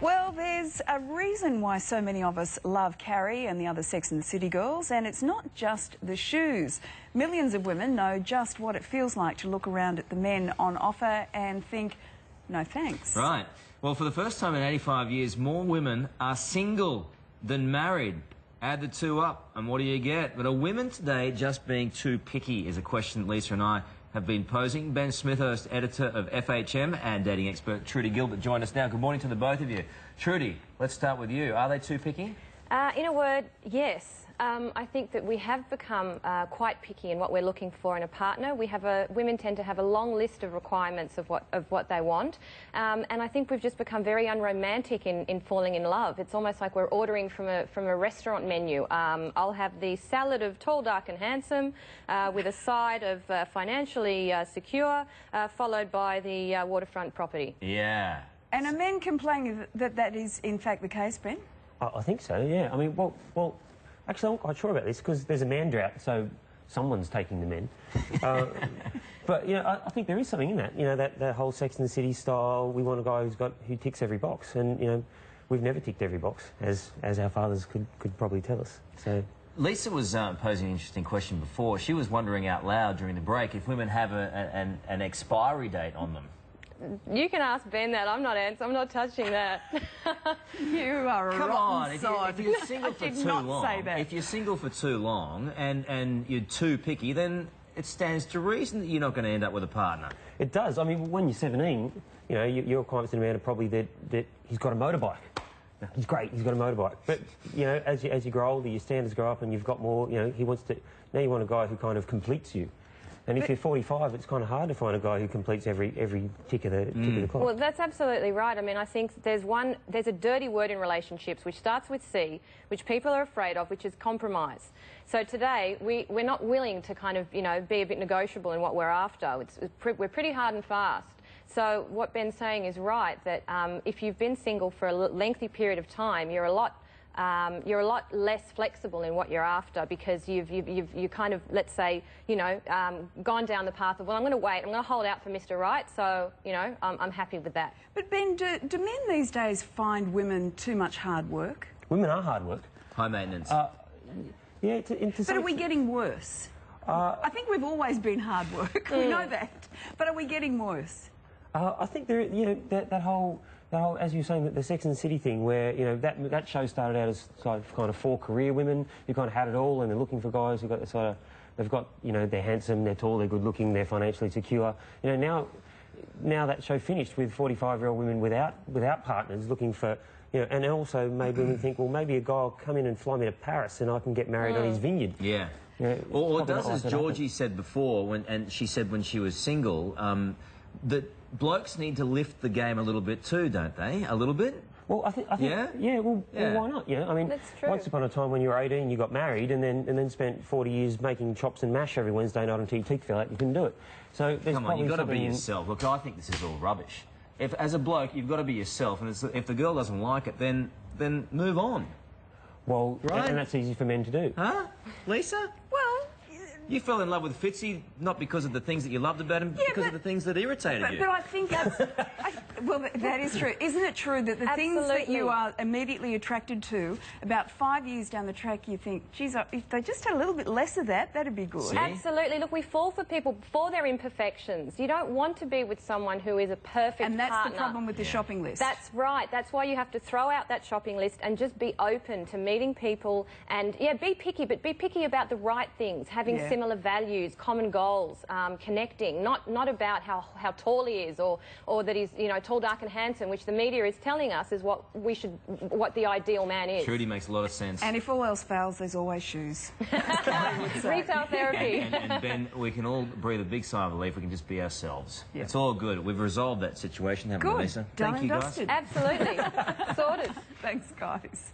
Well, there's a reason why so many of us love Carrie and the other Sex and the City girls, and it's not just the shoes. Millions of women know just what it feels like to look around at the men on offer and think, no thanks. Right. Well, for the first time in 85 years, more women are single than married. Add the two up, and what do you get? But are women today just being too picky is a question that Lisa and I have been posing. Ben Smithhurst, editor of FHM, and dating expert Trudy Gilbert join us now. Good morning to the both of you. Trudy, let's start with you. Are they too picky? In a word, yes. I think that we have become quite picky in what we're looking for in a partner. Women tend to have a long list of requirements of what they want, and I think we've just become very unromantic in falling in love. It's almost like we're ordering from a restaurant menu. I'll have the salad of tall, dark and handsome with a side of financially secure, followed by the waterfront property. Yeah. And are men complaining that that is in fact the case, Ben? I think so, yeah. I mean, well, actually, I'm not quite sure about this because there's a man drought, so someone's taking the men. But, you know, I think there is something in that, you know, that whole Sex and the City style. We want a guy who ticks every box, and, you know, we've never ticked every box, as our fathers could probably tell us. So Lisa was posing an interesting question before. She was wondering out loud during the break if women have an expiry date on them. You can ask Ben that. I'm not touching that. You are a Come on, if you're single for too long, if you're single for too long and you're too picky, then it stands to reason that you're not going to end up with a partner. it does. I mean, when you're 17, you know, your requirements in a man are probably that he's got a motorbike. No, he's great. He's got a motorbike. But you know, as you grow older, your standards grow up, and you've got more. You know, now you want a guy who kind of completes you. And if you're 45, it's kind of hard to find a guy who completes every tick of the clock. Well, that's absolutely right. I mean, I think there's a dirty word in relationships which starts with C, which people are afraid of, which is compromise. So today, we're not willing to kind of, you know, be a bit negotiable in what we're after. We're pretty hard and fast. So what Ben's saying is right, that if you've been single for a lengthy period of time, you're a lot less flexible in what you're after, because you've kind of, let's say, you know, gone down the path of, well, I'm going to wait, I'm going to hold out for Mr. Right, so, you know, I'm happy with that. But Ben, do men these days find women too much hard work? Women are hard work. High maintenance. Yeah, but are we getting worse? I think we've always been hard work. We know that. But are we getting worse? I think there, you know, that whole, as you were saying, the Sex and the City thing, where, you know, that show started out as kind of for career women who kind of had it all, and they're looking for guys who got the sort of, they've got, you know, they're handsome, they're tall, they're good looking, they're financially secure. You know, now that show finished with 45-year-old women without partners looking for, you know, and also maybe women think, well, maybe a guy will come in and fly me to Paris and I can get married on his vineyard. Yeah. You know, or it does, as Georgie said before, and she said when she was single, that blokes need to lift the game a little bit too, don't they? A little bit? Well, I think yeah, well, why not? Yeah, I mean, once upon a time when you were 18, you got married and then spent 40 years making chops and mash every Wednesday night until your teeth fell out, you couldn't do it. So there's Come on, you've got to be yourself. Look, I think this is all rubbish. As a bloke, you've got to be yourself, and if the girl doesn't like it, then move on. Well, right? And that's easy for men to do. Huh? Lisa? Well, you fell in love with Fitzy not because of the things that you loved about him, but because of the things that irritated you. But I think that's... well, that is true. Isn't it true that the things that you are immediately attracted to, about 5 years down the track, you think, geez, if they just had a little bit less of that, that'd be good. See? Absolutely. Look, we fall for people for their imperfections. You don't want to be with someone who is a perfect partner. And that's the problem with the shopping list. That's right. That's why you have to throw out that shopping list and just be open to meeting people and, yeah, be picky, but be picky about the right things, having similar values, common goals, connecting, not about how tall he is or that he's, you know, tall, dark and handsome, which the media is telling us is what the ideal man is. Trudy makes a lot of sense. And if all else fails, there's always shoes. Retail therapy. And Ben, we can all breathe a big sigh of relief. We can just be ourselves. Yep. It's all good. We've resolved that situation, haven't we, Lisa? Done Thank you, and guys. dusted. Absolutely. Sorted. Thanks, guys.